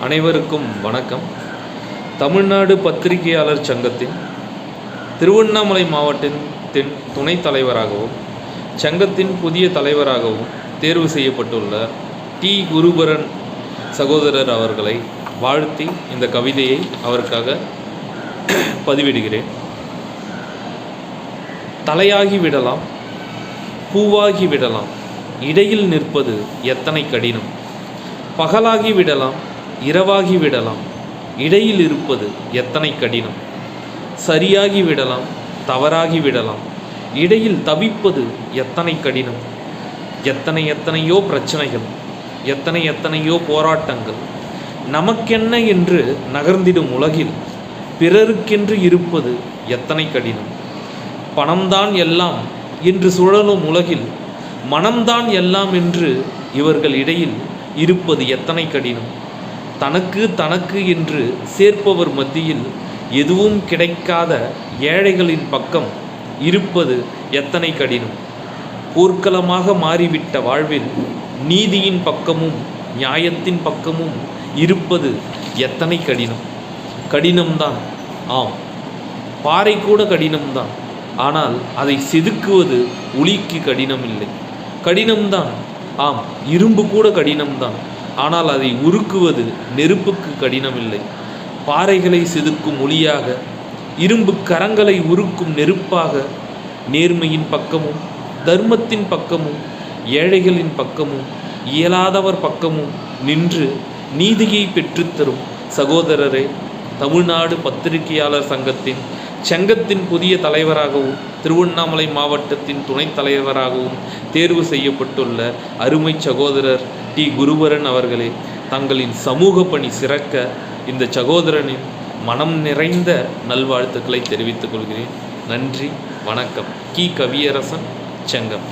அனைவருக்கும் வணக்கம். தமிழ்நாடு பத்திரிகையாளர் சங்கத்தின் திருவண்ணாமலை மாவட்டத்தின் துணைத் தலைவராகவும் சங்கத்தின் புதிய தலைவராகவும் தேர்வு செய்யப்பட்டுள்ள டி. குருபரன் சகோதரர் அவர்களை வாழ்த்தி இந்த கவிதையை அவருக்காக பதிவிடுகிறேன். தலையாகி விடலாம், பூவாகி விடலாம், இடையில் நிற்பது எத்தனை கடினம். பகலாகி விடலாம், இரவாகி விடலாம், இடையில் இருப்பது எத்தனை கடினம். சரியாகி விடலாம், தவறாகி விடலாம், இடையில் தவிப்பது எத்தனை கடினம். எத்தனையோ பிரச்சனைகள், எத்தனையோ போராட்டங்கள். நமக்கென்ன என்று நகர்ந்திடும் உலகில் பிறருக்கென்று இருப்பது எத்தனை கடினம். பணம்தான் எல்லாம் என்று சுழலும் உலகில் மனம்தான் எல்லாம் என்று இவர்கள் இடையில் இருப்பது எத்தனை கடினம். தனக்கு என்று சேர்ப்பவர் மத்தியில் எதுவும் கிடைக்காத ஏழைகளின் பக்கம் இருப்பது எத்தனை கடினம். போர்க்களமாக மாறிவிட்ட வாழ்வில் நீதியின் பக்கமும் நியாயத்தின் பக்கமும் இருப்பது எத்தனை கடினம். கடினம்தான், ஆம், பாறை கூட கடினம்தான். ஆனால் அதை செதுக்குவது உளிக்கு கடினம் இல்லை. கடினம்தான், ஆம், இரும்பு கூட கடினம்தான். ஆனால் அதை உருக்குவது நெருப்புக்கு கடினமில்லை. பாறைகளை செதுக்கும் ஒளியாக, இரும்பு கரங்களை உருக்கும் நெருப்பாக, நேர்மையின் பக்கமும் தர்மத்தின் பக்கமும் ஏழைகளின் பக்கமும் இயலாதவர் பக்கமும் நின்று நீதியை பெற்றுத்தரும் சகோதரரே, தமிழ்நாடு பத்திரிகையாளர் சங்கத்தின் புதிய தலைவராகவும் திருவண்ணாமலை மாவட்டத்தின் துணைத் தலைவராகவும் தேர்வு செய்யப்பட்டுள்ள அருமை சகோதரர் டி. குருபரன் அவர்களே, தங்களின் சமூக பணி சிறக்க இந்த சகோதரனின் மனம் நிறைந்த நல்வாழ்த்துக்களை தெரிவித்துக் கொள்கிறேன். நன்றி, வணக்கம். கி. கவியரசன், செங்கம்.